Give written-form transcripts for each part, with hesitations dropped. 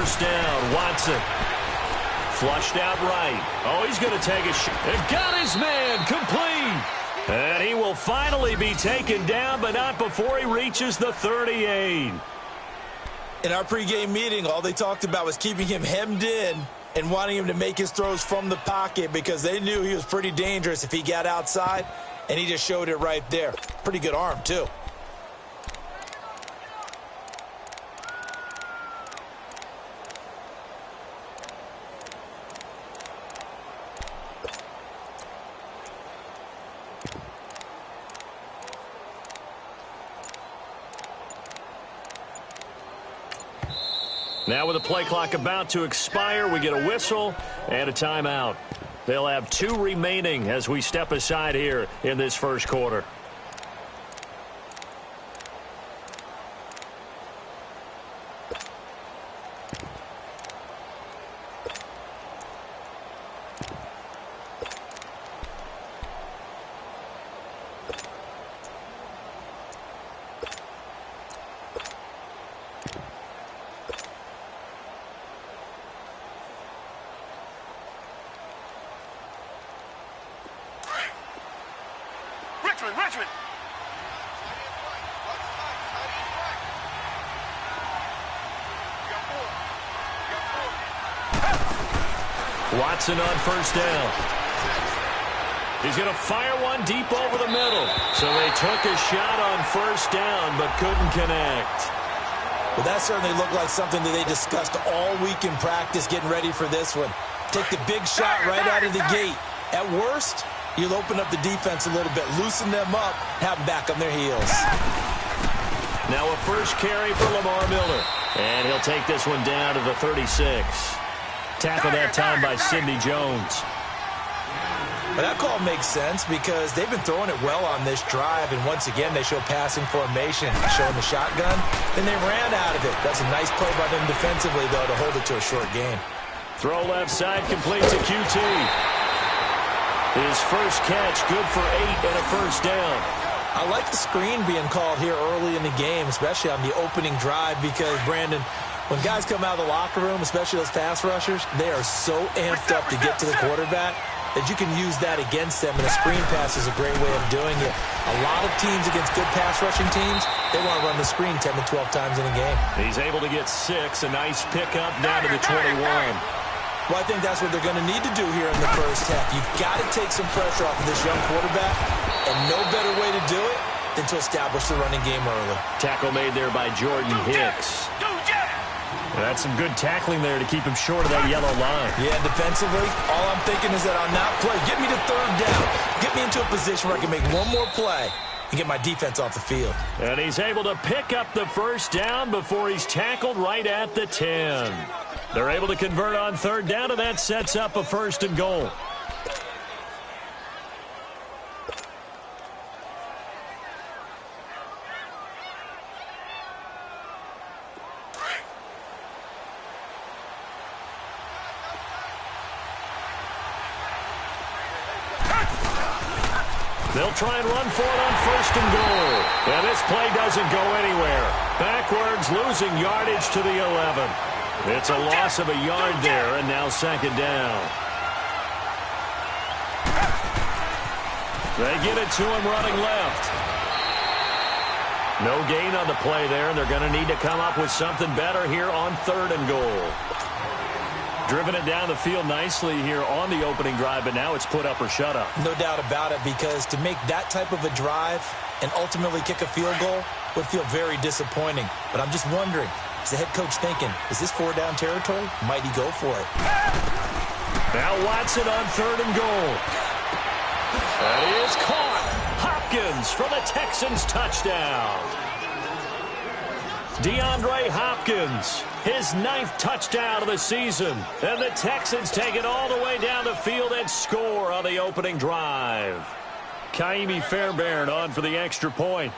first down. Watson. Flushed out right. Oh, he's going to take a shot. And got his man complete. And he will finally be taken down, but not before he reaches the 38. In our pregame meeting, all they talked about was keeping him hemmed in and wanting him to make his throws from the pocket because they knew he was pretty dangerous if he got outside, and he just showed it right there. Pretty good arm, too. Now with the play clock about to expire, we get a whistle and a timeout. They'll have 2 remaining as we step aside here in this first quarter. Richmond. Watson on first down. He's going to fire one deep over the middle. So they took a shot on first down but couldn't connect. Well, that certainly looked like something that they discussed all week in practice getting ready for this one. Take the big shot right out of the gate. At worst, you'll open up the defense a little bit, loosen them up, have them back on their heels. Now a first carry for Lamar Miller. And he'll take this one down to the 36. Tackle that time by Sidney Jones. Well, that call makes sense because they've been throwing it well on this drive, and once again they show passing formation, showing the shotgun, and they ran out of it. That's a nice play by them defensively, though, to hold it to a short game. Throw left side, complete to QT. His first catch, good for 8 and a first down. I like the screen being called here early in the game, especially on the opening drive, because, Brandon, when guys come out of the locker room, especially those pass rushers, they are so amped up to get to the quarterback that you can use that against them, and a screen pass is a great way of doing it. A lot of teams against good pass rushing teams, they want to run the screen 10 to 12 times in a game. He's able to get 6, a nice pickup down to the 21. Well, I think that's what they're going to need to do here in the first half. You've got to take some pressure off of this young quarterback, and no better way to do it than to establish the running game early. Tackle made there by Jordan Hicks. That's some good tackling there to keep him short of that yellow line. Yeah, defensively, all I'm thinking is that on that play, get me to third down. Get me into a position where I can make one more play and get my defense off the field. And he's able to pick up the first down before he's tackled right at the 10. They're able to convert on third down, and that sets up a first and goal. They'll try and run for it on first and goal. And this play doesn't go anywhere. Backwards, losing yardage to the 11. It's a loss of a yard there, and now second down. They get it to him running left. No gain on the play there, and they're going to need to come up with something better here on third and goal. Driven it down the field nicely here on the opening drive, but now it's put up or shut up. No doubt about it, because to make that type of a drive and ultimately kick a field goal would feel very disappointing. But I'm just wondering, is the head coach thinking, is this 4-down territory? Might he go for it? Now Watson on third and goal. And he is caught. Hopkins for the Texans touchdown. DeAndre Hopkins, his 9th touchdown of the season. And the Texans take it all the way down the field and score on the opening drive. Kaimi Fairbairn on for the extra point.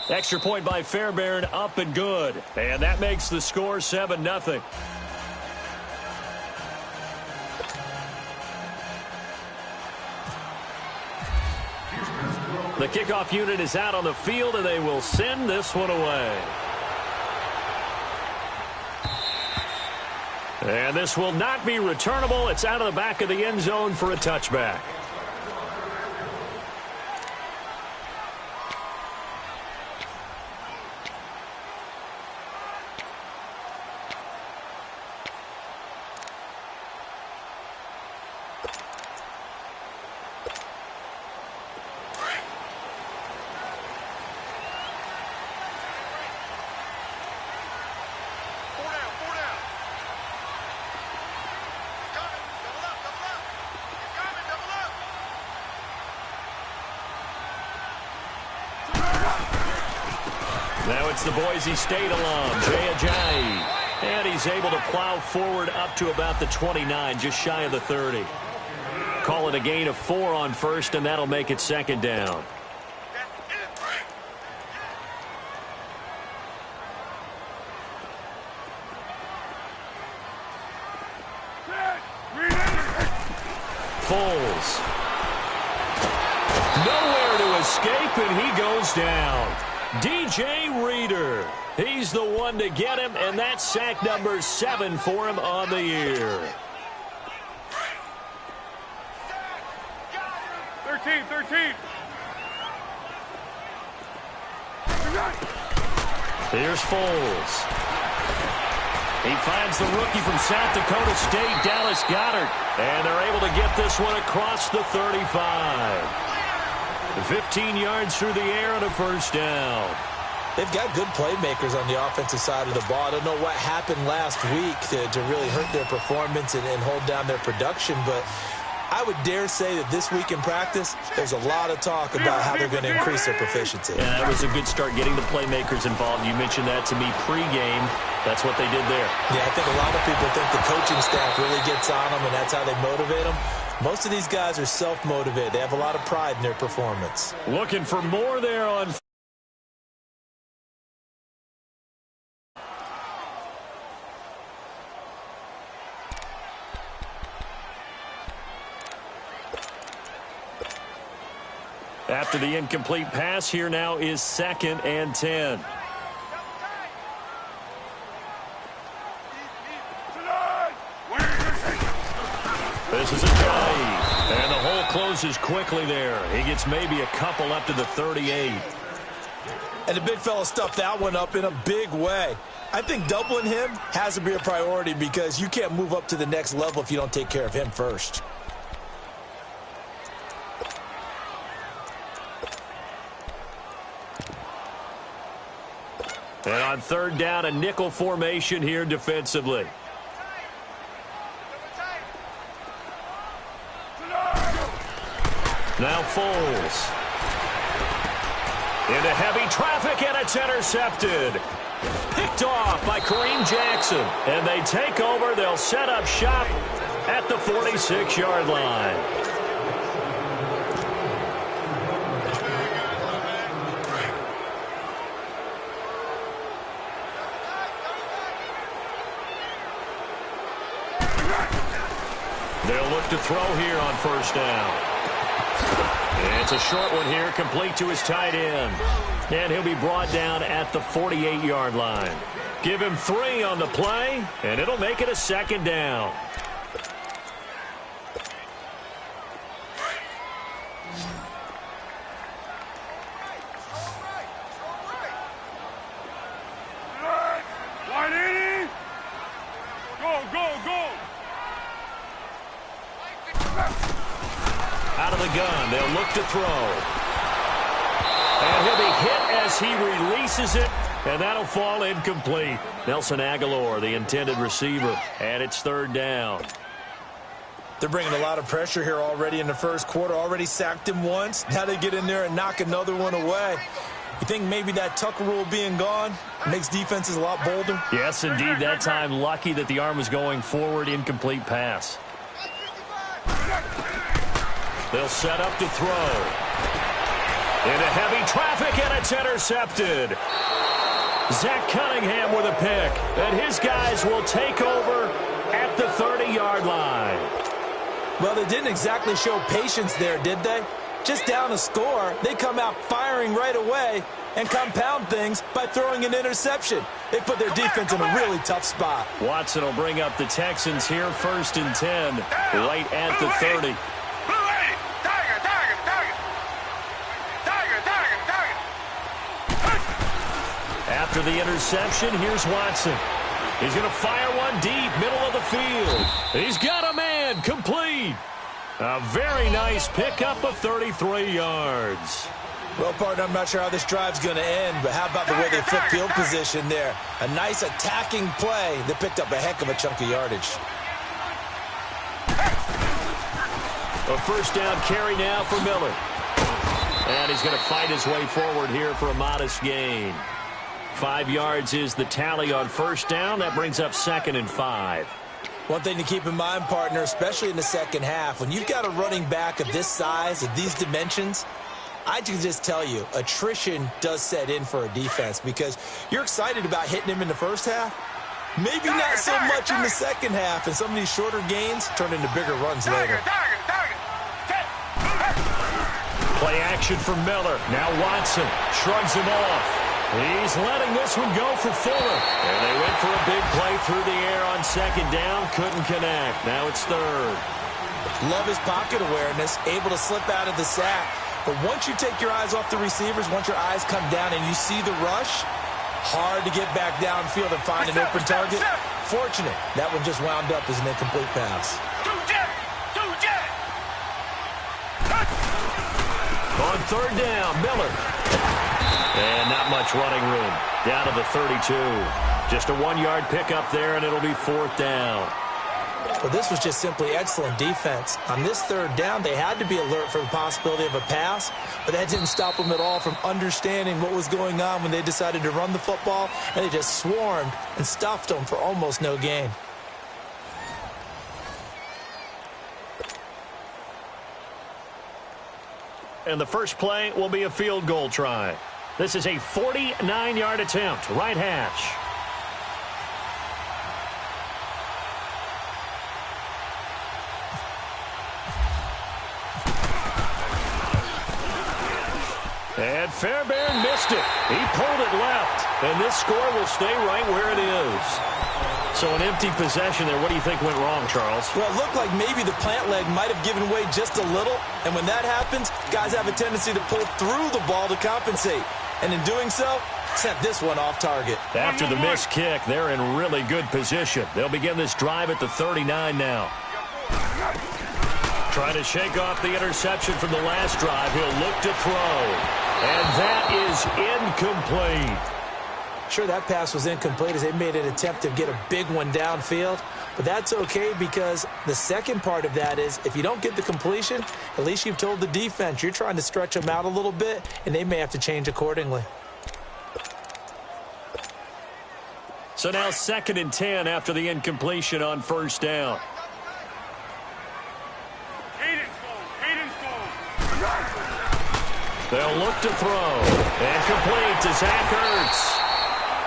Extra point by Fairbairn, up and good. And that makes the score 7-0. The kickoff unit is out on the field, and they will send this one away. And this will not be returnable. It's out of the back of the end zone for a touchback. Now it's the Boise State alum, Jay Ajayi. And he's able to plow forward up to about the 29, just shy of the 30. Call it a gain of 4 on first, and that'll make it second down. Foles. Nowhere to escape, and he goes down. DJ Reader. He's the one to get him, and that's sack number 7 for him on the year. 13. Here's Foles. He finds the rookie from South Dakota State, Dallas Goedert, and they're able to get this one across the 35. 15 yards through the air and a first down. They've got good playmakers on the offensive side of the ball. I don't know what happened last week to really hurt their performance and hold down their production, but I would dare say that this week in practice, there's a lot of talk about how they're going to increase their proficiency. Yeah, that was a good start getting the playmakers involved. You mentioned that to me pregame. That's what they did there. Yeah, I think a lot of people think the coaching staff really gets on them, and that's how they motivate them. Most of these guys are self-motivated. They have a lot of pride in their performance. Looking for more there on... After the incomplete pass, here now is 2nd and 10. This is Ajayi, and the hole closes quickly there. He gets maybe a couple up to the 38. And the big fella stuffed that one up in a big way. I think doubling him has to be a priority because you can't move up to the next level if you don't take care of him first. And on 3rd down, a nickel formation here defensively. Now Foles. Into heavy traffic, and it's intercepted. Picked off by Kareem Jackson. And they take over. They'll set up shop at the 46-yard line. They'll look to throw here on 1st down. And it's a short one here, complete to his tight end. And he'll be brought down at the 48-yard line. Give him 3 on the play, and it'll make it a 2nd down. Out of the gun, they'll look to throw. And he'll be hit as he releases it, and that'll fall incomplete. Nelson Aguilar, the intended receiver, and it's 3rd down. They're bringing a lot of pressure here already in the first quarter. Already sacked him once. Now they get in there and knock another one away. You think maybe that Tucker rule being gone makes defenses a lot bolder? Yes, indeed. That time, lucky that the arm was going forward, incomplete pass. They'll set up to throw. Into heavy traffic, and it's intercepted. Zach Cunningham with a pick, and his guys will take over at the 30-yard line. Well, they didn't exactly show patience there, did they? just down a score, they come out firing right away and compound things by throwing an interception. They put their defense in a really tough spot. Watson will bring up the Texans here, 1st and 10, right at the 30. After the interception, here's Watson. He's going to fire one deep, middle of the field. He's got a man, complete. A very nice pickup of 33 yards. Well, partner, I'm not sure how this drive's going to end, but how about the way they flipped field position there? A nice attacking play that picked up a heck of a chunk of yardage. A 1st down carry now for Miller. And he's going to fight his way forward here for a modest gain. 5 yards is the tally on 1st down. That brings up 2nd and 5. One thing to keep in mind, partner, especially in the second half, when you've got a running back of this size, of these dimensions, I can just tell you, attrition does set in for a defense because you're excited about hitting him in the first half. Maybe not so much in the second half, and some of these shorter gains turn into bigger runs later. Play action for Miller. Now Watson shrugs him off. He's letting this one go for Fuller. And they went for a big play through the air on 2nd down. Couldn't connect. Now it's 3rd. Love his pocket awareness, able to slip out of the sack. But once you take your eyes off the receivers, once your eyes come down and you see the rush, hard to get back downfield and find an open target. Fortunate, that one just wound up as an incomplete pass. On 3rd down, Miller. And not much running room. Down to the 32. Just a 1-yard pickup there, and it'll be 4th down. Well, this was just simply excellent defense. On this 3rd down, they had to be alert for the possibility of a pass, but that didn't stop them at all from understanding what was going on when they decided to run the football, and they just swarmed and stuffed them for almost no gain. And the first play will be a field goal try. This is a 49-yard attempt, right hash. And Fairbairn missed it. He pulled it left. And this score will stay right where it is. So an empty possession there. What do you think went wrong, Charles? Well, it looked like maybe the plant leg might have given way just a little. And when that happens, guys have a tendency to pull through the ball to compensate. And in doing so, sent this one off target. After the missed kick, they're in really good position. They'll begin this drive at the 39 now. Trying to shake off the interception from the last drive. He'll look to throw. And that is incomplete. Sure, that pass was incomplete as they made an attempt to get a big one downfield. But that's okay because the second part of that is if you don't get the completion, at least you've told the defense you're trying to stretch them out a little bit, and they may have to change accordingly. So now 2nd and 10 after the incompletion on 1st down. They'll look to throw. And complete to Zach Ertz.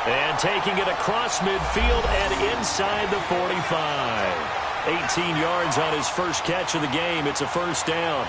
And taking it across midfield and inside the 45. 18 yards on his first catch of the game. It's a 1st down.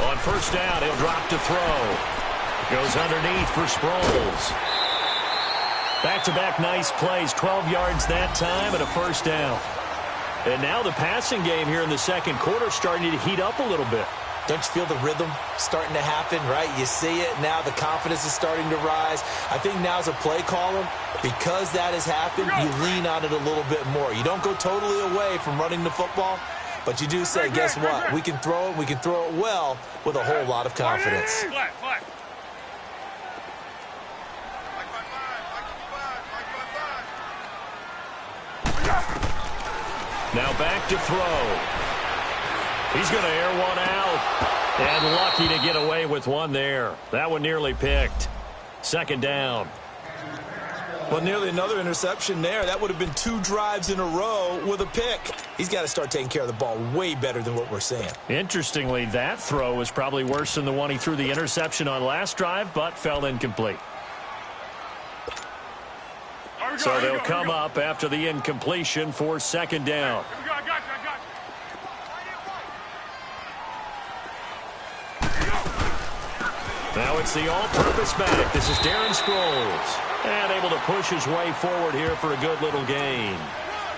On 1st down, he'll drop to throw. Goes underneath for Sproles. Back-to-back nice plays, 12 yards that time and a 1st down. And now the passing game here in the second quarter starting to heat up a little bit. Don't you feel the rhythm starting to happen, right? You see it now. The confidence is starting to rise. I think now as a play caller, because that has happened, you lean on it a little bit more. You don't go totally away from running the football, but you do say, guess what? We can throw it. We can throw it well with a whole lot of confidence. Now back to throw. He's going to air one out. And lucky to get away with one there. That one nearly picked. 2nd down. Well, nearly another interception there. That would have been 2 drives in a row with a pick. He's got to start taking care of the ball way better than what we're seeing. Interestingly, that throw was probably worse than the one he threw the interception on last drive, but fell incomplete. So they'll come up after the incompletion for 2nd down. Now it's the all-purpose back. This is Darren Sproles. And able to push his way forward here for a good little gain.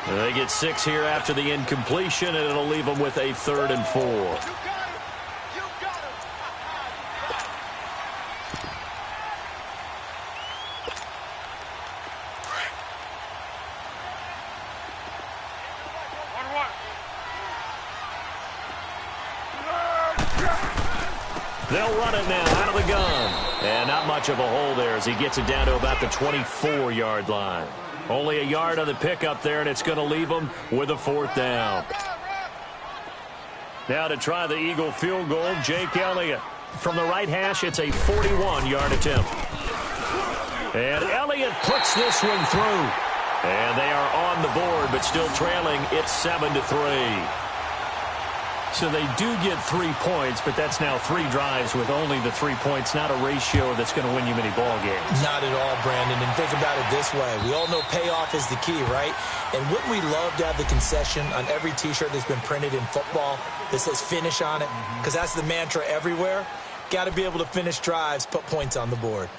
They get 6 here after the incompletion, and it'll leave them with a 3rd and 4. They'll run it now out of the gun. And not much of a hole there as he gets it down to about the 24-yard line. Only a yard on the pickup there, and it's going to leave them with a 4th down. Now to try the Eagle field goal, Jake Elliott. From the right hash, it's a 41-yard attempt. And Elliott puts this one through. And they are on the board, but still trailing. It's 7-3. So they do get 3 points, but that's now 3 drives with only the 3 points, not a ratio that's going to win you many ball games. Not at all, Brandon. And think about it this way. We all know payoff is the key, right? And wouldn't we love to have the concession on every T-shirt that's been printed in football that says finish on it? Because that's the mantra everywhere. Got to be able to finish drives, put points on the board.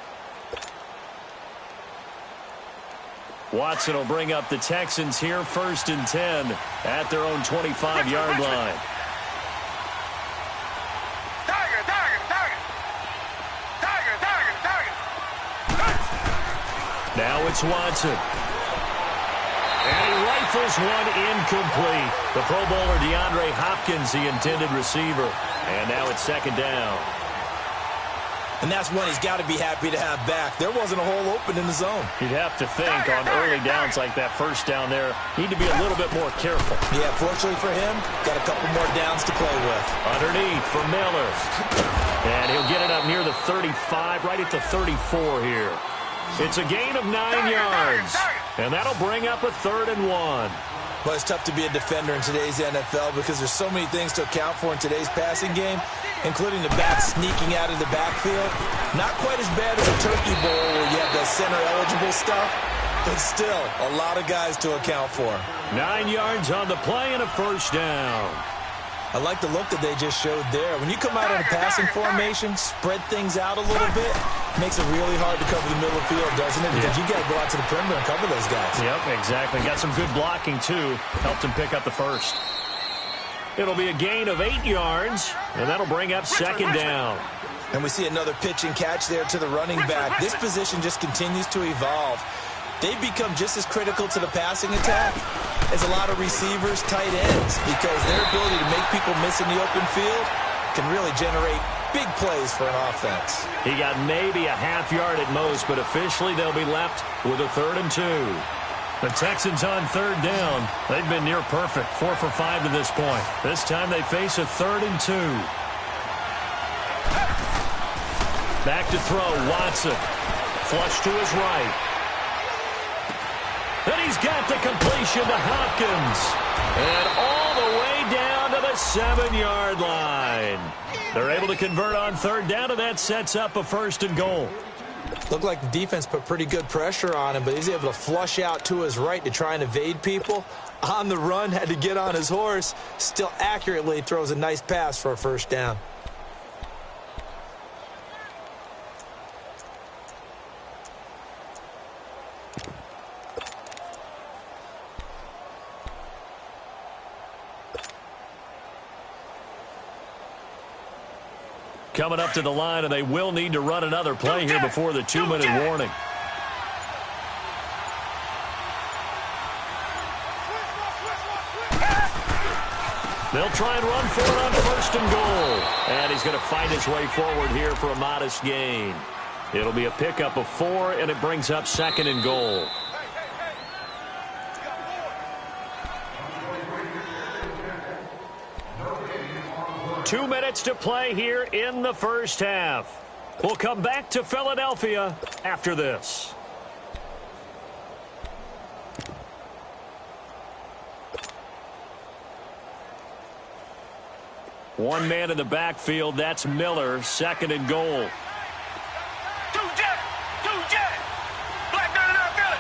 Watson will bring up the Texans here, 1st and 10 at their own 25-yard line. Now it's Watson. And he rifles one incomplete. The Pro Bowler DeAndre Hopkins, the intended receiver. And now it's 2nd down. And that's one he's got to be happy to have back. There wasn't a hole open in the zone. You'd have to think on early downs like that 1st down there, need to be a little bit more careful. Yeah, fortunately for him, got a couple more downs to play with. Underneath for Miller. And he'll get it up near the 35, right at the 34 here. It's a gain of 9 yards. And that'll bring up a 3rd and 1. Well, it's tough to be a defender in today's NFL because there's so many things to account for in today's passing game, including the back sneaking out of the backfield. Not quite as bad as a turkey bowl where you have the center-eligible stuff, but still a lot of guys to account for. 9 yards on the play and a 1st down. I like the look that they just showed there. When you come out in a passing formation, spread things out a little bit, makes it really hard to cover the middle of the field, doesn't it? Because you got to go out to the perimeter and cover those guys. Yep, exactly. Got some good blocking, too. Helped him pick up the 1st. It'll be a gain of 8 yards, and that'll bring up 2nd down. And we see another pitch and catch there to the running back. This position just continues to evolve. They become just as critical to the passing attack as a lot of receivers, tight ends, because their ability to make people miss in the open field can really generate big plays for an offense. He got maybe a half yard at most, but officially they'll be left with a 3rd and 2. The Texans on 3rd down. They've been near perfect, 4 for 5 to this point. This time they face a 3rd and 2. Back to throw, Watson. Flush to his right. And he's got the completion to Hopkins. And all the way down to the 7-yard line. They're able to convert on 3rd down, and that sets up a 1st and goal. Looked like the defense put pretty good pressure on him, but he's able to flush out to his right to try and evade people. On the run, had to get on his horse. Still accurately throws a nice pass for a 1st down. Coming up to the line, and they will need to run another play here before the 2-minute warning. They'll try and run for it on 1st and goal. And he's going to fight his way forward here for a modest gain. It'll be a pickup of 4, and it brings up 2nd and goal. Two minutes to play here in the 1st half. We'll come back to Philadelphia after this. One man in the backfield. That's Miller. 2nd and goal. Two jet. Black dirty out good.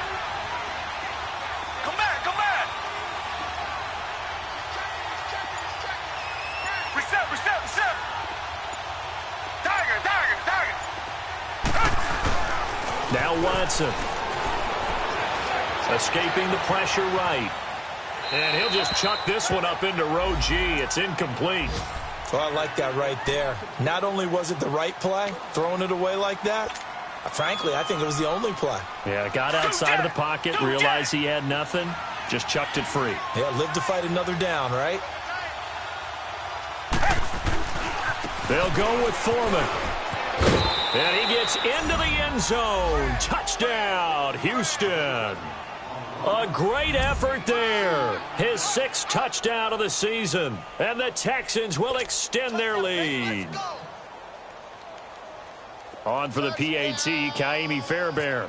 Come back. Reset. Tiger. Now Watson. Escaping the pressure right. And he'll just chuck this one up into row G. It's incomplete. Well, I like that right there. Not only was it the right play, throwing it away like that, frankly, I think it was the only play. Yeah, got outside of the pocket, realized he had nothing, just chucked it free. Yeah, live to fight another down, right? They'll go with Foreman. And he gets into the end zone. Touchdown, Houston. A great effort there. His 6th touchdown of the season. And the Texans will extend their lead. On for the PAT, Kaimi Fairbairn.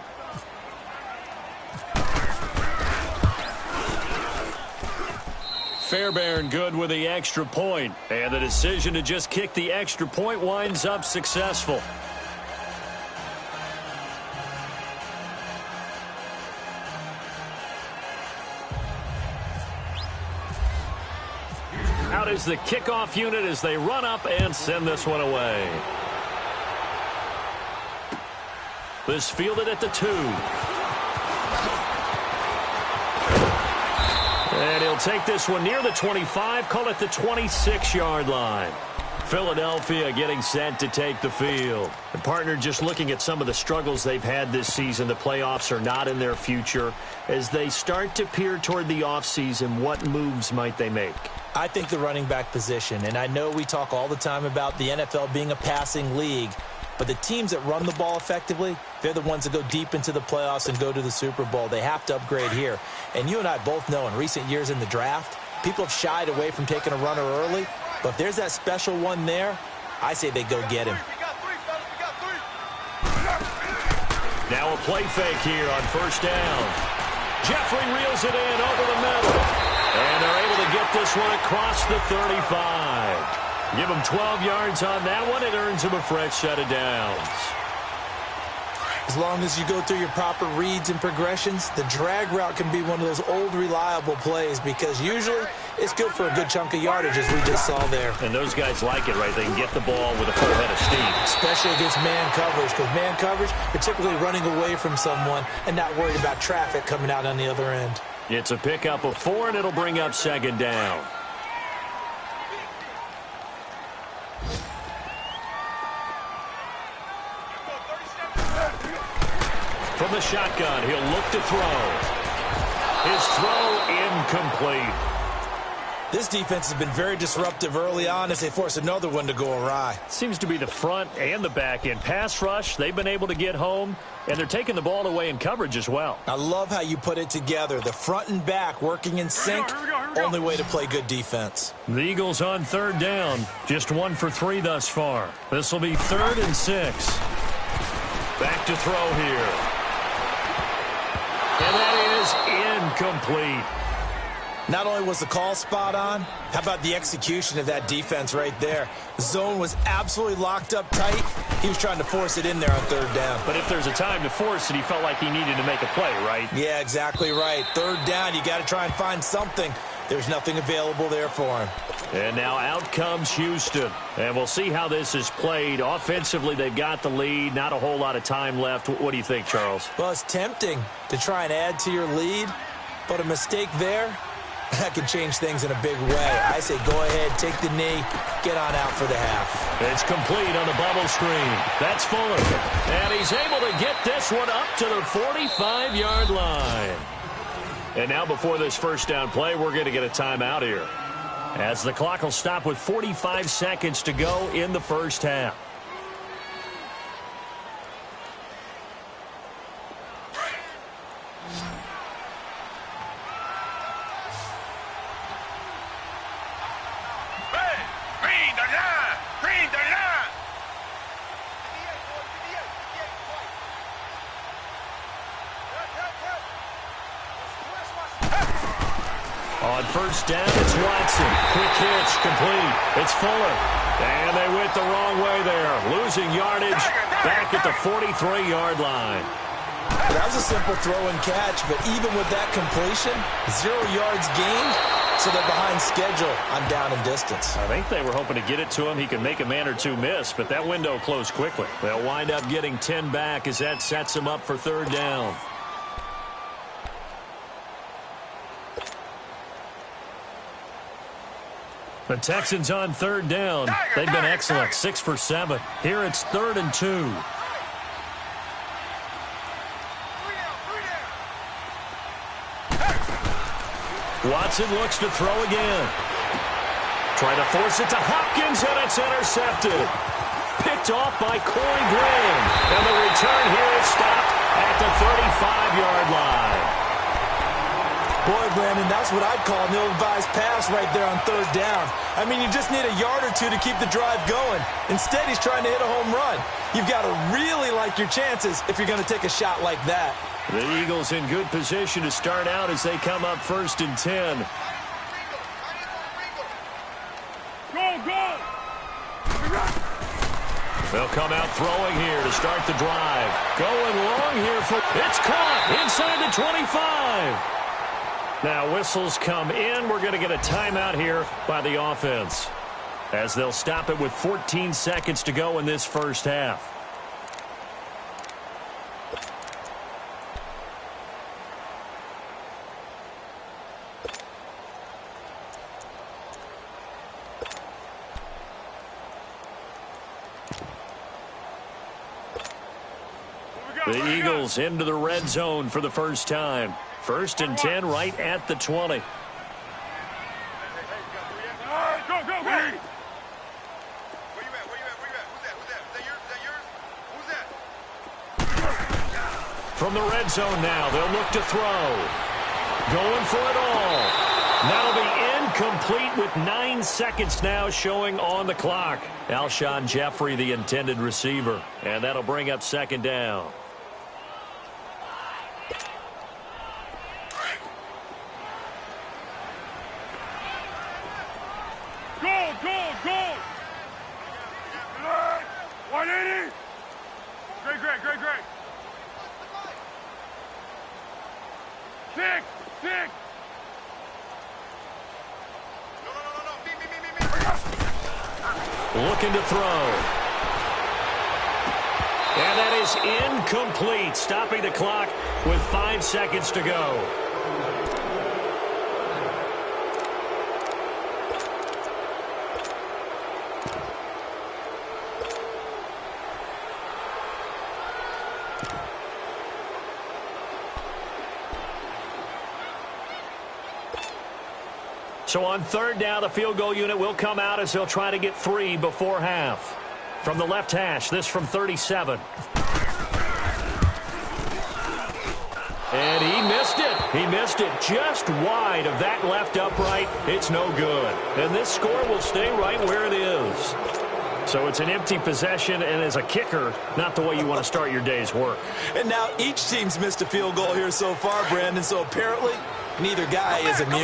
Fairbairn good with the extra point. And the decision to just kick the extra point winds up successful. Out is the kickoff unit as they run up and send this one away. This fielded at the 2. And he'll take this one near the 25, call it the 26-yard line. Philadelphia getting set to take the field. And partner, just looking at some of the struggles they've had this season, the playoffs are not in their future. As they start to peer toward the offseason, what moves might they make? I think the running back position, and I know we talk all the time about the NFL being a passing league, but the teams that run the ball effectively, they're the ones that go deep into the playoffs and go to the Super Bowl. They have to upgrade here. And you and I both know in recent years in the draft, people have shied away from taking a runner early, but if there's that special one there, I say they go get him. Now a play fake here on 1st down. Jeffrey reels it in over the middle. And they're able to get this one across the 35. Give them 12 yards on that one. It earns them a fresh set of downs. As long as you go through your proper reads and progressions, the drag route can be one of those old reliable plays because usually it's good for a good chunk of yardage as we just saw there. And those guys like it, right? They can get the ball with a full head of steam. Especially against man coverage because man coverage, particularly running away from someone and not worried about traffic coming out on the other end. It's a pickup of 4, and it'll bring up 2nd down. From the shotgun, he'll look to throw. His throw incomplete. This defense has been very disruptive early on as they force another one to go awry. Seems to be the front and the back end. Pass rush, they've been able to get home, and they're taking the ball away in coverage as well. I love how you put it together. The front and back working in sync, Here we go. only way to play good defense. The Eagles on 3rd down, just 1 for 3 thus far. This will be 3rd and 6. Back to throw here. And that is incomplete. Not only was the call spot on, how about the execution of that defense right there? The zone was absolutely locked up tight. He was trying to force it in there on 3rd down. But if there's a time to force it, he felt like he needed to make a play, right? Yeah, exactly right. 3rd down, you got to try and find something. There's nothing available there for him. And now out comes Houston. And we'll see how this is played. Offensively, they've got the lead. Not a whole lot of time left. What do you think, Charles? Well, it's tempting to try and add to your lead, but a mistake there, that can change things in a big way. I say go ahead, take the knee, get on out for the half. It's complete on the bubble screen. That's Fuller. And he's able to get this one up to the 45-yard line. And now before this 1st down play, we're going to get a timeout here, as the clock will stop with 45 seconds to go in the 1st half. On first down, it's Watson. Quick hitch, complete. It's Fuller. And they went the wrong way there. Losing yardage back at the 43-yard line. That was a simple throw and catch, but even with that completion, 0 yards gained, so they're behind schedule on down and distance. I think they were hoping to get it to him. He could make a man or two miss, but that window closed quickly. They'll wind up getting 10 back as that sets him up for third down. The Texans on third down. They've been excellent, 6 for 7. Here it's 3rd and 2. Watson looks to throw again. Trying to force it to Hopkins, and it's intercepted. Picked off by Corey Graham. And the return here is stopped at the 35-yard line. Boy, Brandon, that's what I'd call an ill-advised pass right there on third down. I mean, you just need a yard or two to keep the drive going. Instead, he's trying to hit a home run. You've got to really like your chances if you're going to take a shot like that. The Eagles in good position to start out as they come up 1st and 10. Go! They'll come out throwing here to start the drive. Going long here for... It's caught inside the 25. Now whistles come in. We're going to get a timeout here by the offense, as they'll stop it with 14 seconds to go in this first half. The Eagles into the red zone for the first time. 1st and 10 right at the 20. Go! Where you at? Who's that yours? From the red zone now, they'll look to throw. Going for it all. That'll be incomplete with 9 seconds now showing on the clock. Alshon Jeffrey, the intended receiver. And that'll bring up 2nd down. Go! 180! Great. 6! No. Looking to throw. And that is incomplete, stopping the clock with 5 seconds to go. So on third down, the field goal unit will come out as they'll try to get 3 before half. From the left hash, this from 37. And he missed it. He missed it just wide of that left upright. It's no good. And this score will stay right where it is. So it's an empty possession, and as a kicker, not the way you want to start your day's work. And now each team's missed a field goal here so far, Brandon, so apparently neither guy is immune.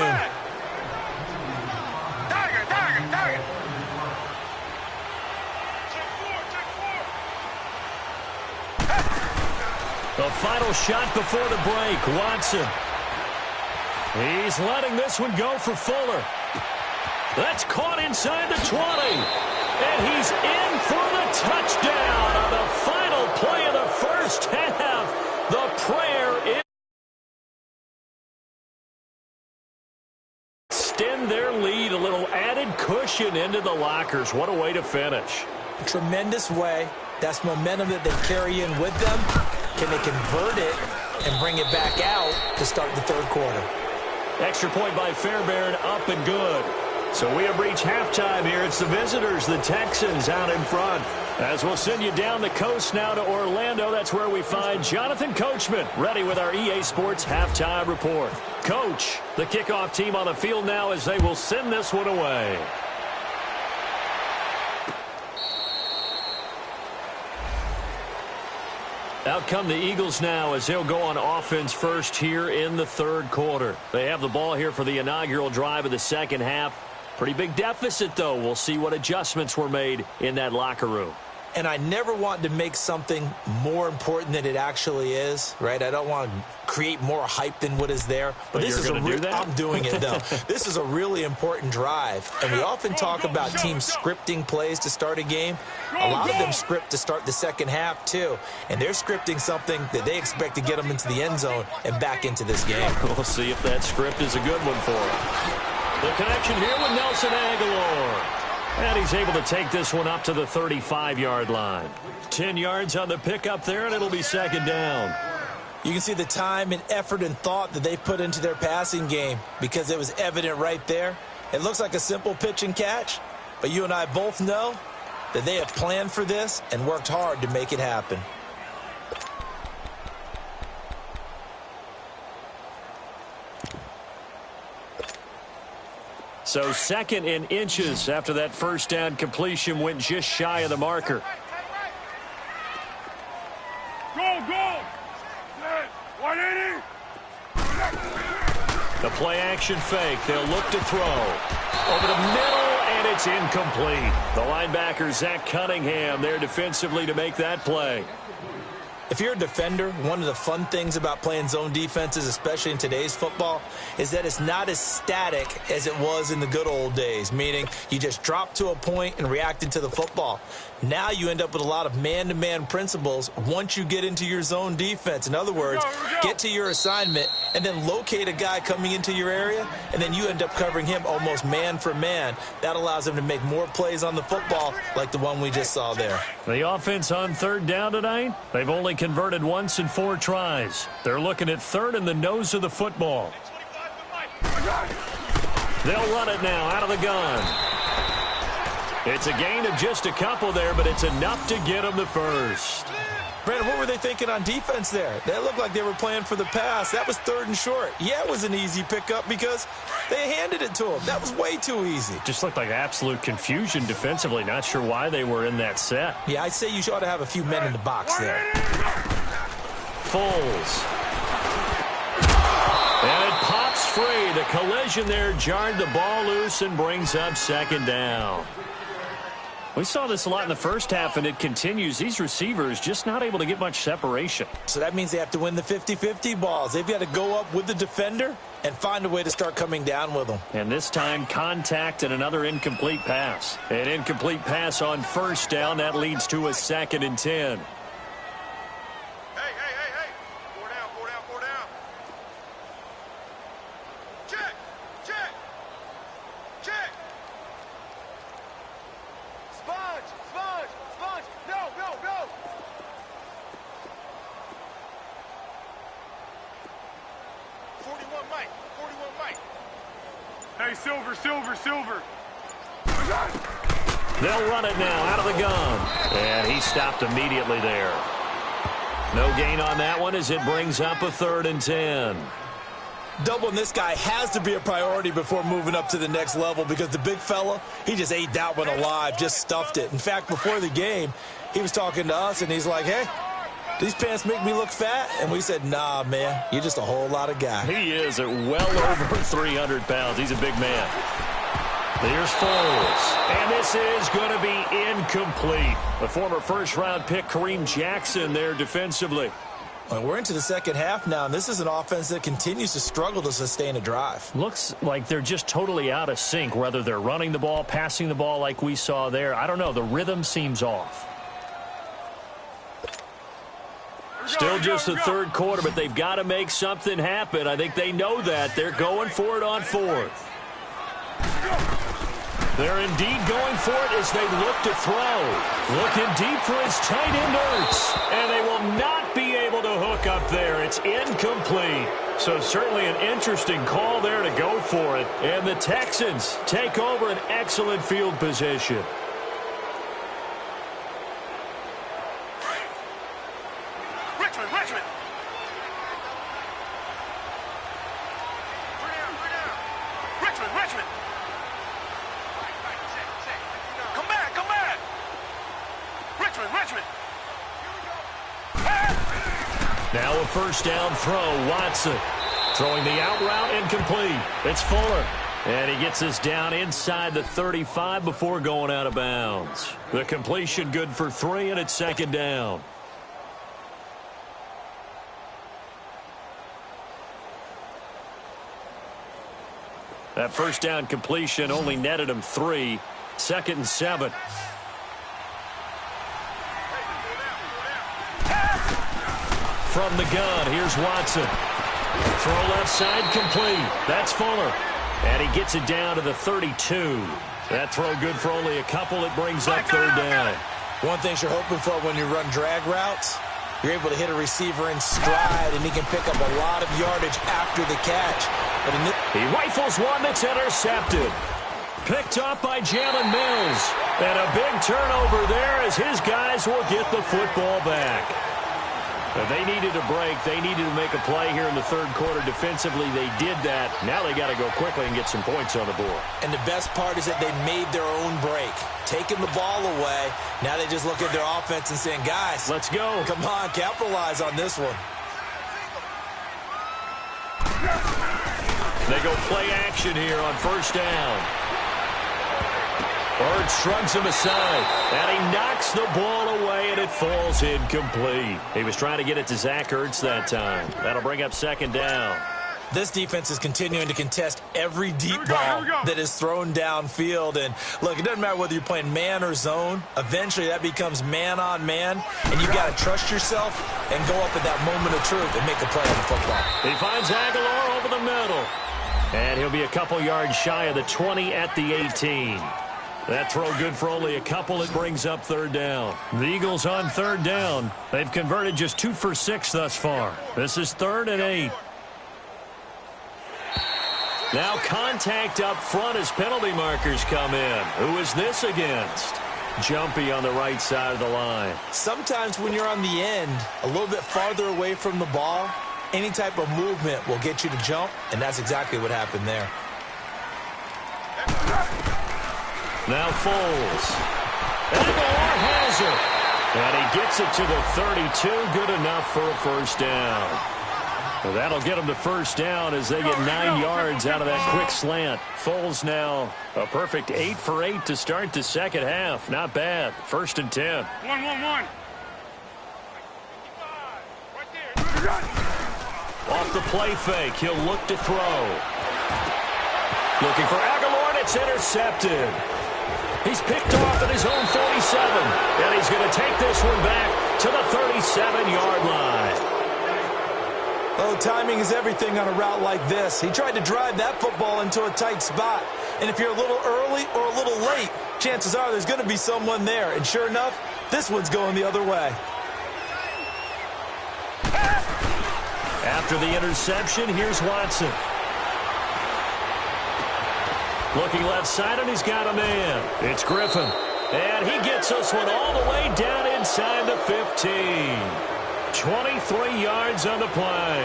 Target. The final shot before the break, Watson. He's letting this one go for Fuller. That's caught inside the 20. And he's in for the touchdown on the final play of the first half. The prayer is extend their lead, a little added cushion into the lockers. What a way to finish. Tremendous way. That's momentum that they carry in with them. Can they convert it and bring it back out to start the third quarter? Extra point by Fairbairn, up and good. So we have reached halftime here. It's the visitors, the Texans, out in front. As we'll send you down the coast now to Orlando. That's where we find Jonathan Coachman, ready with our EA Sports halftime report. Coach, the kickoff team on the field now as they will send this one away. Out come the Eagles now as they'll go on offense first here in the third quarter. They have the ball here for the inaugural drive of the second half. Pretty big deficit, though. We'll see what adjustments were made in that locker room. And I never want to make something more important than it actually is, right? I don't want to create more hype than what is there. But this is I'm doing it, though. This is a really important drive. And we often talk about teams scripting plays to start a game. A lot of them script to start the second half, too. And they're scripting something that they expect to get them into the end zone and back into this game. We'll see if that script is a good one for them. The connection here with Nelson Aguilar. And he's able to take this one up to the 35-yard line. 10 yards on the pickup there, and it'll be second down. You can see the time and effort and thought that they put into their passing game because it was evident right there. It looks like a simple pitch and catch, but you and I both know that they have planned for this and worked hard to make it happen. So second in inches after that first down completion went just shy of the marker. Go! 180! The play action fake. They'll look to throw. Over the middle, and it's incomplete. The linebacker, Zach Cunningham, there defensively to make that play. If you're a defender, one of the fun things about playing zone defenses, especially in today's football, is that it's not as static as it was in the good old days, meaning you just drop to a point and react into the football. Now you end up with a lot of man-to-man principles once you get into your zone defense. In other words, get to your assignment and then locate a guy coming into your area, and then you end up covering him almost man for man. That allows him to make more plays on the football like the one we just saw there. The offense on third down tonight, they've only converted once in 4 tries. They're looking at third in the nose of the football. They'll run it now out of the gun. It's a gain of just a couple there, but it's enough to get them the first. Brandon, what were they thinking on defense there? That looked like they were playing for the pass. That was third and short. Yeah, it was an easy pickup because they handed it to him. That was way too easy. Just looked like absolute confusion defensively. Not sure why they were in that set. Yeah, I'd say you ought to have a few men in the box there. Foles. And it pops free. The collision there jarred the ball loose and brings up second down. We saw this a lot in the first half, and it continues. These receivers just not able to get much separation. So that means they have to win the 50-50 balls. They've got to go up with the defender and find a way to start coming down with them. And this time, contact and another incomplete pass. An incomplete pass on first down. That leads to a 2nd and 10. Hey, Silver. They'll run it now out of the gun. And he stopped immediately there. No gain on that one as it brings up a 3rd and 10. Doubling this guy has to be a priority before moving up to the next level because the big fella, he just ate that one alive, just stuffed it. In fact, before the game, he was talking to us, and he's like, hey, these pants make me look fat? And we said, nah, man, you're just a whole lot of guy. He is at well over 300 pounds. He's a big man. There's Foles. And this is going to be incomplete. The former first-round pick, Kareem Jackson, there defensively. Well, we're into the second half now, and this is an offense that continues to struggle to sustain a drive. Looks like they're just totally out of sync, whether they're running the ball, passing the ball like we saw there. I don't know. The rhythm seems off. Still just the third quarter, but they've got to make something happen. I think they know that. They're going for it on 4th. They're indeed going for it as they look to throw. Looking deep for his tight end Ertz. And they will not be able to hook up there. It's incomplete. So certainly an interesting call there to go for it. And the Texans take over an excellent field position. Richmond. Richmond. Come back. Richmond. Now a first down throw. Watson throwing the out route incomplete. It's Fuller. And he gets this down inside the 35 before going out of bounds. The completion good for 3, and it's second down. That first down completion only netted him 3. 2nd and 7. From the gun, here's Watson. Throw left side complete. That's Fuller. And he gets it down to the 32. That throw good for only a couple. It brings up third down. One thing you're hoping for when you run drag routes, you're able to hit a receiver in stride, and he can pick up a lot of yardage after the catch. But he rifles one that's intercepted. Picked up by Jalen Mills. And a big turnover there as his guys will get the football back. They needed a break. They needed to make a play here in the third quarter. Defensively, they did that. Now they got to go quickly and get some points on the board. And the best part is that they made their own break. Taking the ball away. Now they just look at their offense and saying, guys, let's go. Come on, capitalize on this one. They go play action here on first down. Bird shrugs him aside, and he knocks the ball away, and it falls incomplete. He was trying to get it to Zach Ertz that time. That'll bring up second down. This defense is continuing to contest every deep ball that is thrown downfield. And, look, it doesn't matter whether you're playing man or zone. Eventually, that becomes man-on-man, and you've got to trust yourself and go up at that moment of truth and make a play on the football. He finds Aguilar over the middle, and he'll be a couple yards shy of the 20 at the 18. That throw good for only a couple. It brings up third down. The Eagles on third down. They've converted just 2 for 6 thus far. This is 3rd and 8. Now contact up front as penalty markers come in. Who is this against? Jumpy on the right side of the line. Sometimes when you're on the end, a little bit farther away from the ball, any type of movement will get you to jump, and that's exactly what happened there. Now Foles. Aguilar has it. And he gets it to the 32. Good enough for a first down. Well, that'll get them to first down as they get 9 yards out of that quick slant. Foles now a perfect 8 for 8 to start the second half. Not bad. 1st and 10. 1-1-1. Off the play fake. He'll look to throw. Looking for Aguilar, and it's intercepted. He's picked off at his own 47, and he's going to take this one back to the 37-yard line. Oh, timing is everything on a route like this. He tried to drive that football into a tight spot. And if you're a little early or a little late, chances are there's going to be someone there. And sure enough, this one's going the other way. After the interception, here's Watson. Looking left side, and he's got a man. It's Griffin. And he gets this one all the way down inside the 15. 23 yards on the play.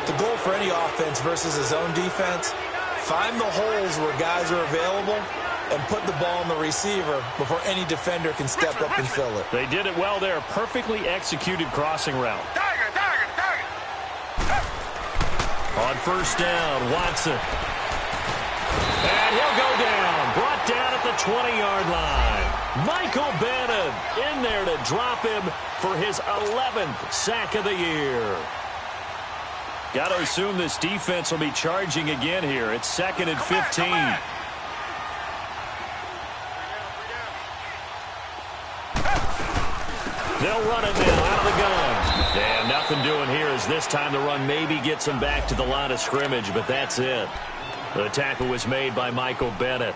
The goal for any offense versus his own defense, find the holes where guys are available and put the ball on the receiver before any defender can step up and fill it. They did it well there. Perfectly executed crossing route. On first down, Watson. And he'll go down. Brought down at the 20-yard line. Michael Bannon in there to drop him for his 11th sack of the year. Got to assume this defense will be charging again here. It's 2nd and 15. They'll run it now out of the gun. And nothing doing here as this time the run maybe gets them back to the line of scrimmage, but that's it. The tackle was made by Michael Bennett.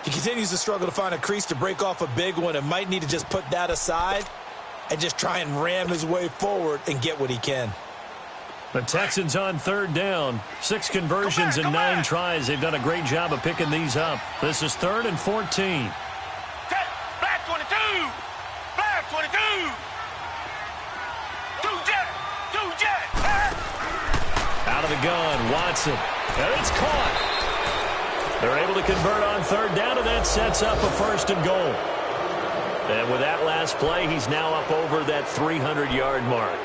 He continues to struggle to find a crease to break off a big one and might need to just put that aside and just try and ram his way forward and get what he can. The Texans on third down. 6 conversions and 9 tries. They've done a great job of picking these up. This is 3rd and 14. Black 22. Black 22. 2 jet. Out of the gun, Watson. And it's caught. They're able to convert on third down, and that sets up a 1st and goal. And with that last play, he's now up over that 300-yard mark.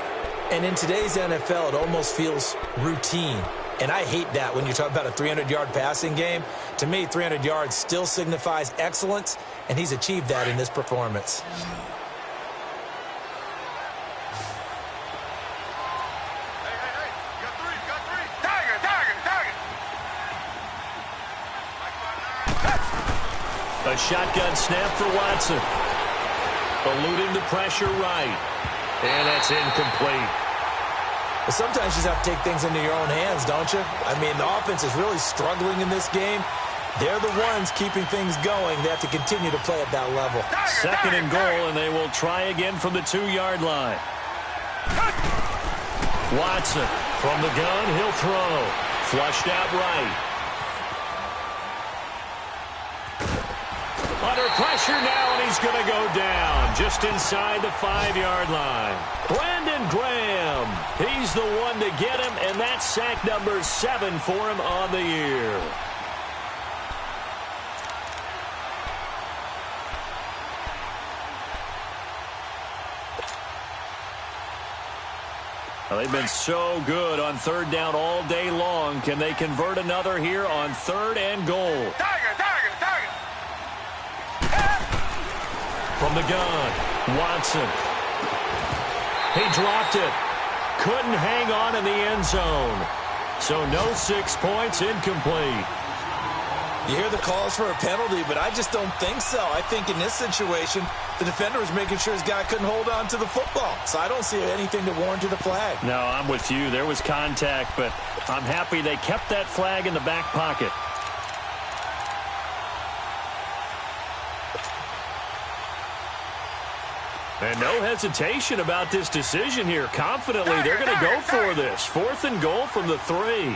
And in today's NFL, it almost feels routine. And I hate that when you talk about a 300-yard passing game. To me, 300 yards still signifies excellence, and he's achieved that in this performance. A shotgun snap for Watson. Eluding the pressure right. And that's incomplete. But sometimes you just have to take things into your own hands, don't you? I mean, the offense is really struggling in this game. They're the ones keeping things going. They have to continue to play at that level. Second and goal, and they will try again from the 2-yard line. Watson from the gun, he'll throw. Flushed out right. Under pressure now, and he's going to go down just inside the 5-yard line. Brandon Graham, he's the one to get him, and that's sack number 7 for him on the year. Well, they've been so good on third down all day long. Can they convert another here on 3rd and goal? From the gun, Watson. He dropped it. Couldn't hang on in the end zone. So no 6 points, incomplete. You hear the calls for a penalty, but I just don't think so. I think in this situation, the defender was making sure his guy couldn't hold on to the football. So I don't see anything to warrant a flag. No, I'm with you. There was contact, but I'm happy they kept that flag in the back pocket. And no hesitation about this decision here. Confidently, they're going to go for this. 4th and goal from the 3.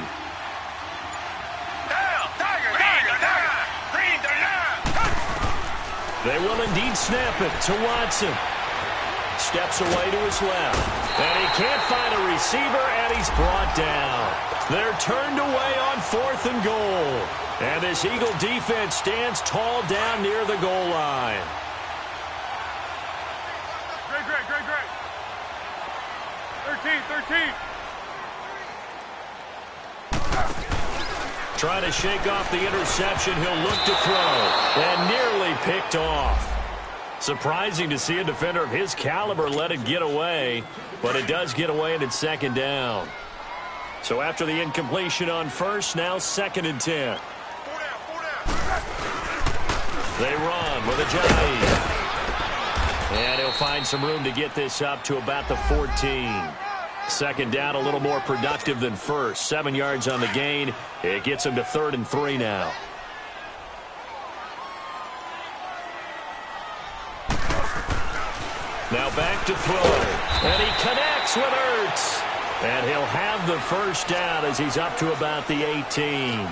They will indeed snap it to Watson. Steps away to his left. And he can't find a receiver, and he's brought down. They're turned away on 4th and goal. And this Eagle defense stands tall down near the goal line. Great. 13. Trying to shake off the interception. He'll look to throw. And nearly picked off. Surprising to see a defender of his caliber let it get away. But it does get away, and it's 2nd down. So after the incompletion on 1st, now 2nd and 10. They run with a jive. And he'll find some room to get this up to about the 14. 2nd down, a little more productive than 1st. 7 yards on the gain. It gets him to 3rd and 3 now. Now back to throw. And he connects with Ertz. And he'll have the 1st down as he's up to about the 18.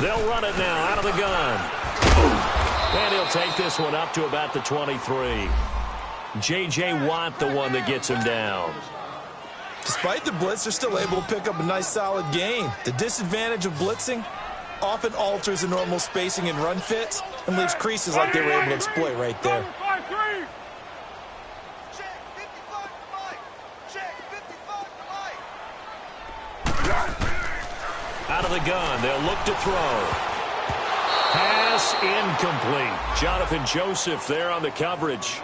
They'll run it now out of the gun. And he'll take this one up to about the 23. J.J. Watt, the one that gets him down. Despite the blitz, they're still able to pick up a nice, solid gain. The disadvantage of blitzing often alters the normal spacing and run fits and leaves creases like they were able to exploit right there. Out of the gun, they'll look to throw. Pass incomplete. Jonathan Joseph there on the coverage.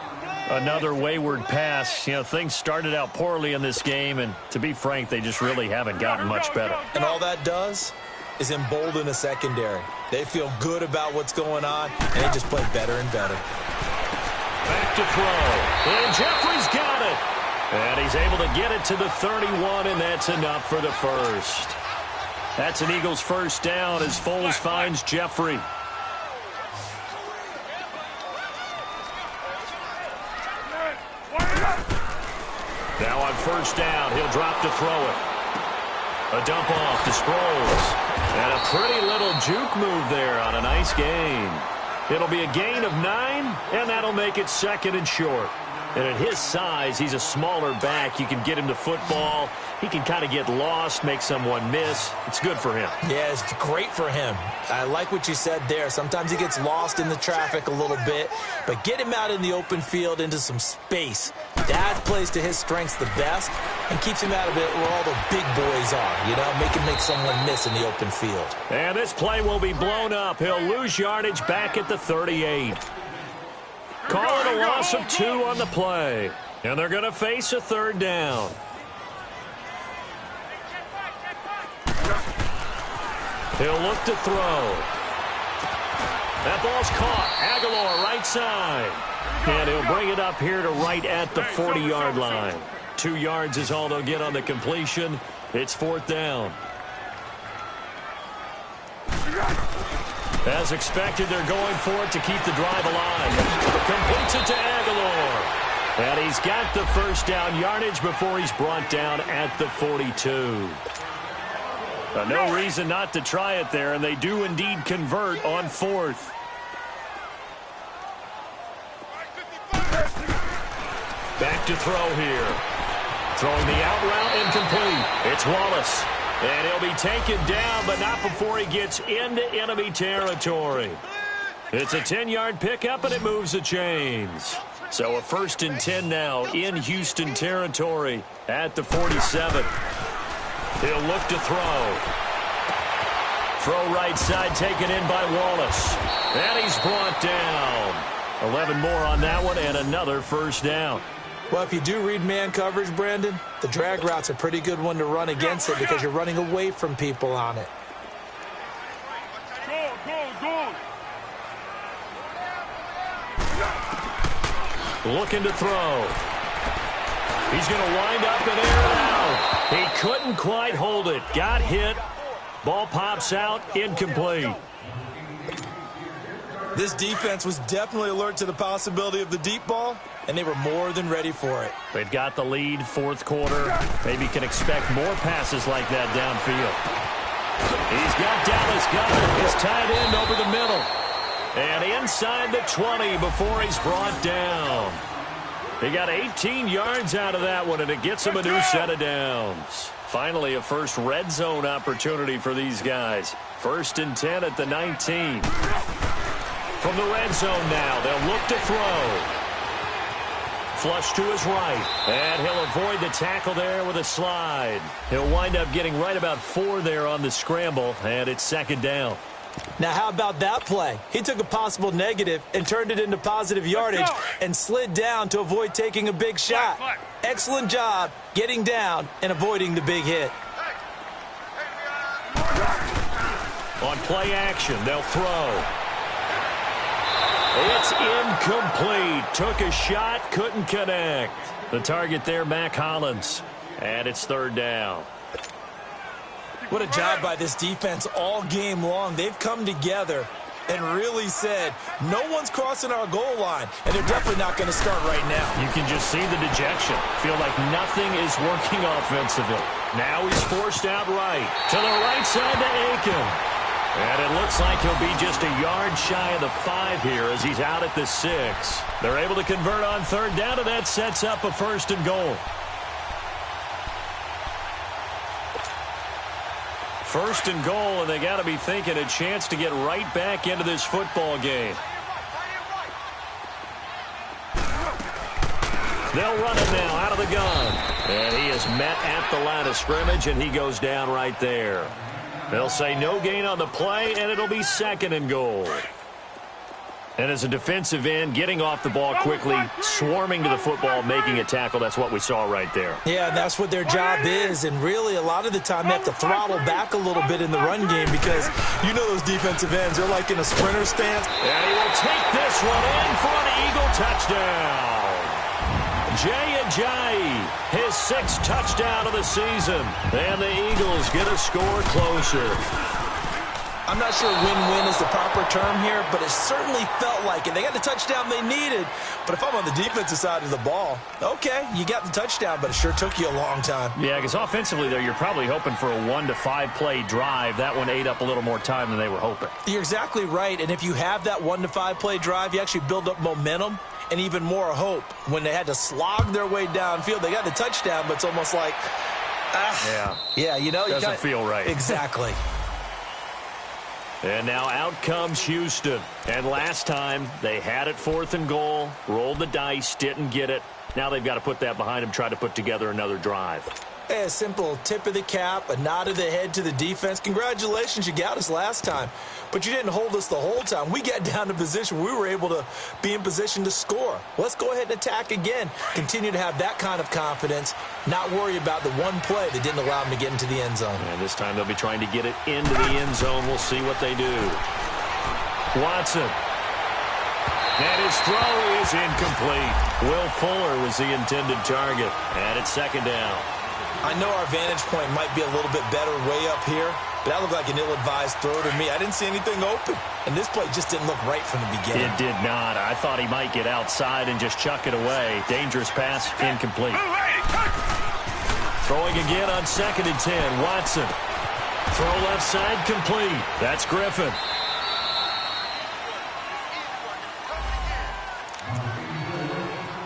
Another wayward pass. You know, things started out poorly in this game, and to be frank, they just really haven't gotten much better. And all that does is embolden a secondary. They feel good about what's going on, and they just play better and better. Back to throw. And Jeffrey's got it. And he's able to get it to the 31, and that's enough for the 1st. That's an Eagles 1st down as Foles finds Jeffrey. Now on 1st down, he'll drop to throw it. A dump off to Sproles. And a pretty little juke move there on a nice gain. It'll be a gain of 9, and that'll make it 2nd and short. And at his size, he's a smaller back. You can get him to football. He can kind of get lost, make someone miss. It's good for him. Yeah, it's great for him. I like what you said there. Sometimes he gets lost in the traffic a little bit, but get him out in the open field into some space. That plays to his strengths the best and keeps him out of it where all the big boys are, you know, make someone miss in the open field. And this play will be blown up. He'll lose yardage back at the 38. Call it a loss of 2 on the play. And they're going to face a 3rd down. He'll look to throw. That ball's caught. Aguilar right side. And he'll bring it up here to right at the 40-yard line. 2 yards is all they'll get on the completion. It's 4th down. As expected, they're going for it to keep the drive alive. Completes it to Aguilar. And he's got the 1st down yardage before he's brought down at the 42. No reason not to try it there, and they do indeed convert on 4th. Back to throw here. Throwing the out route incomplete. It's Wallace. And he'll be taken down, but not before he gets into enemy territory. It's a 10-yard pickup, and it moves the chains. So a 1st and 10 now in Houston territory at the 47. He'll look to throw. Throw right side taken in by Wallace. And he's brought down. 11 more on that one, and another 1st down. Well, if you do read man coverage, Brandon, the drag route's a pretty good one to run against it because you're running away from people on it. Looking to throw. He's going to wind up and air it out. He couldn't quite hold it. Got hit. Ball pops out. Incomplete. This defense was definitely alert to the possibility of the deep ball, and they were more than ready for it. They've got the lead, 4th quarter. Maybe can expect more passes like that downfield. He's got Dallas Goedert, his tight end over the middle. And inside the 20 before he's brought down. He got 18 yards out of that one, and it gets him a new set of downs. Finally, a first red zone opportunity for these guys. 1st and 10 at the 19. From the red zone now, they'll look to throw. Flush to his right, and he'll avoid the tackle there with a slide. He'll wind up getting right about 4 there on the scramble, and it's 2nd down. Now, how about that play? He took a possible negative and turned it into positive yardage and slid down to avoid taking a big shot. Excellent job getting down and avoiding the big hit. On play action, they'll throw. It's incomplete. Took a shot, couldn't connect. The target there, Mac Hollins. And it's 3rd down. What a job by this defense all game long. They've come together and really said, no one's crossing our goal line, and they're definitely not going to start right now. You can just see the dejection. Feel like nothing is working offensively. Now he's forced out right. To the right side to Aiken. And it looks like he'll be just a yard shy of the 5 here as he's out at the 6. They're able to convert on 3rd down, and that sets up a 1st and goal. 1st and goal, and they got to be thinking a chance to get right back into this football game. They'll run it now out of the gun. And he is met at the line of scrimmage, and he goes down right there. They'll say no gain on the play, and it'll be 2nd and goal. And as a defensive end, getting off the ball quickly, swarming to the football, making a tackle, that's what we saw right there. Yeah, that's what their job is, and really a lot of the time they have to throttle back a little bit in the run game because you know those defensive ends, they're like in a sprinter stance. And he will take this one in for an Eagle touchdown. Jay Ajayi, his 6th touchdown of the season. And the Eagles get a score closer. I'm not sure win-win is the proper term here, but it certainly felt like it. They got the touchdown they needed, but if I'm on the defensive side of the ball, okay, you got the touchdown, but it sure took you a long time. Yeah, because offensively, though, you're probably hoping for a 1 to 5 play drive. That one ate up a little more time than they were hoping. You're exactly right, and if you have that 1 to 5 play drive, you actually build up momentum, and even more hope when they had to slog their way downfield. They got the touchdown, but it's almost like, yeah, you know. Doesn't feel right. Exactly. And now out comes Houston. And last time, they had it 4th and goal, rolled the dice, didn't get it. Now they've got to put that behind them, try to put together another drive. A simple tip of the cap, a nod of the head to the defense. Congratulations, you got us last time. But you didn't hold us the whole time. We got down to position. We were able to be in position to score. Let's go ahead and attack again. Continue to have that kind of confidence. Not worry about the one play that didn't allow them to get into the end zone. And this time they'll be trying to get it into the end zone. We'll see what they do. Watson. And his throw is incomplete. Will Fuller was the intended target. And it's 2nd down. I know our vantage point might be a little bit better way up here, but that looked like an ill-advised throw to me. I didn't see anything open, and this play just didn't look right from the beginning. It did not. I thought he might get outside and just chuck it away. Dangerous pass, incomplete. Throwing again on 2nd and 10. Watson. Throw left side, complete. That's Griffin.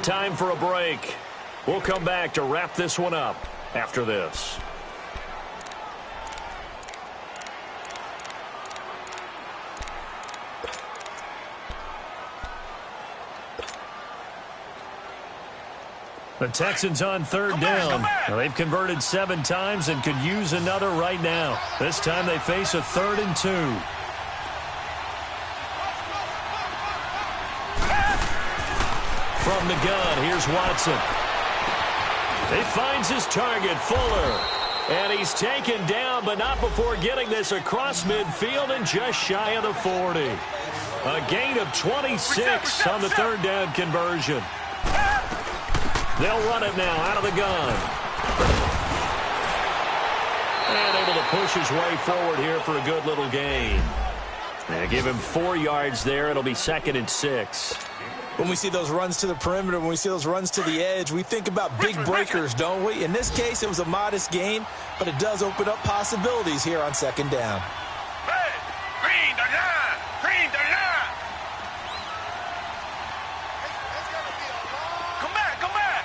Time for a break. We'll come back to wrap this one up after this. The Texans on 3rd down. Now, they've converted 7 times and could use another right now. This time they face a 3rd and 2. From the gun, here's Watson. He finds his target, Fuller. And he's taken down, but not before getting this across midfield and just shy of the 40. A gain of 26 on the 3rd down conversion. They'll run it now out of the gun. And able to push his way forward here for a good little gain. And give him 4 yards there. It'll be 2nd and 6. When we see those runs to the perimeter, when we see those runs to the edge, we think about big breakers, don't we? In this case, it was a modest gain, but it does open up possibilities here on 2nd down. Hey, green the line! Green the line! Come back, come back!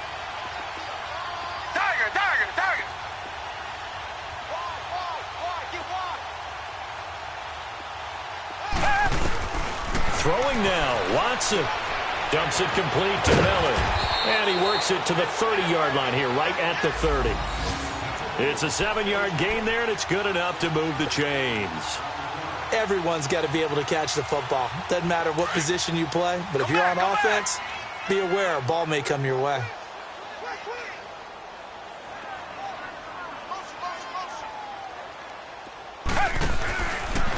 Tiger, tiger, tiger! Throwing now, Watson. Dumps it complete to Miller. And he works it to the 30-yard line here, right at the 30. It's a 7-yard gain there, and it's good enough to move the chains. Everyone's got to be able to catch the football. Doesn't matter what position you play, but if you're on offense, be aware a ball may come your way.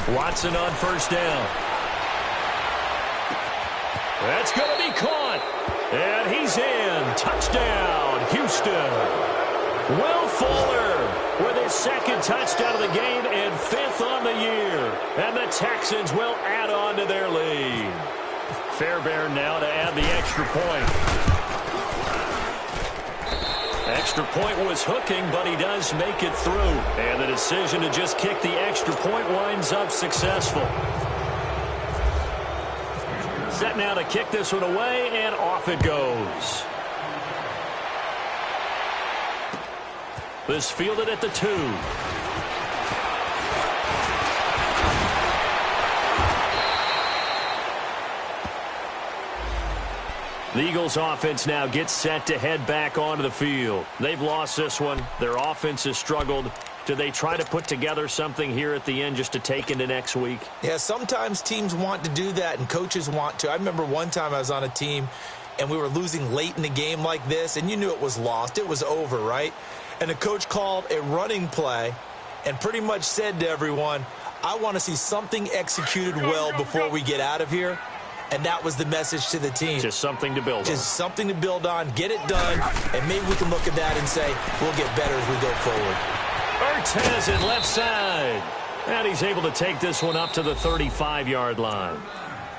Watson on 1st down. That's going to be caught. And he's in. Touchdown, Houston. Will Fuller with his 2nd touchdown of the game and 5th on the year. And the Texans will add on to their lead. Fairbairn now to add the extra point. Extra point was hooking, but he does make it through. And the decision to just kick the extra point winds up successful. Set now to kick this one away, and off it goes. This fielded at the 2. The Eagles offense now gets set to head back onto the field. They've lost this one. Their offense has struggled. Do they try to put together something here at the end just to take into next week? Yeah, sometimes teams want to do that and coaches want to. I remember one time I was on a team and we were losing late in the game like this, and you knew it was lost. It was over, right? And the coach called a running play and pretty much said to everyone, I want to see something executed well before we get out of here. And that was the message to the team. Just something to build on. Just something to build on, get it done, and maybe we can look at that and say we'll get better as we go forward. Ertz has it left side. And he's able to take this one up to the 35-yard line.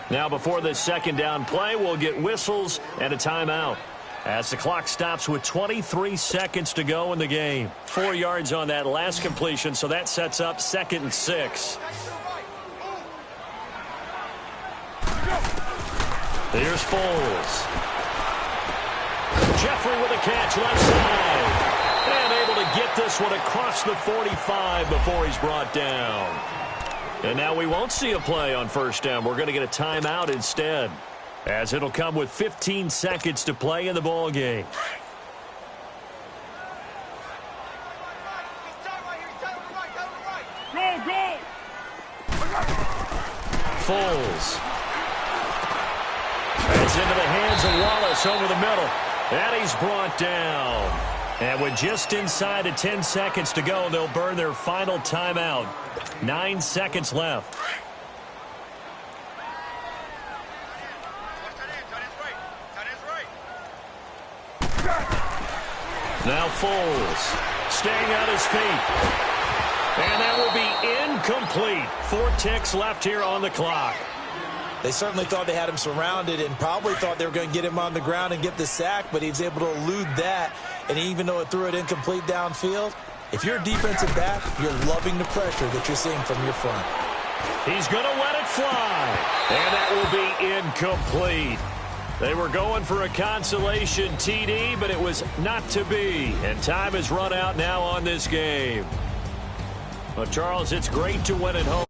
Now before this 2nd down play, we'll get whistles and a timeout. As the clock stops with 23 seconds to go in the game. 4 yards on that last completion, so that sets up 2nd and 6. Here's Foles. Jeffrey with a catch left side. And able to get this one across the 45 before he's brought down. And now we won't see a play on first down. We're going to get a timeout instead, as it'll come with 15 seconds to play in the ball game. Foles. It's into the hands of Wallace over the middle. And he's brought down. And with just inside of 10 seconds to go, they'll burn their final timeout. 9 seconds left. Now Foles staying on his feet. And that will be incomplete. 4 ticks left here on the clock. They certainly thought they had him surrounded and probably thought they were going to get him on the ground and get the sack, but he was able to elude that. And even though it threw it incomplete downfield, if you're a defensive back, you're loving the pressure that you're seeing from your front. He's going to let it fly. And that will be incomplete. They were going for a consolation TD, but it was not to be. And time has run out now on this game. Well, Charles, it's great to win at home.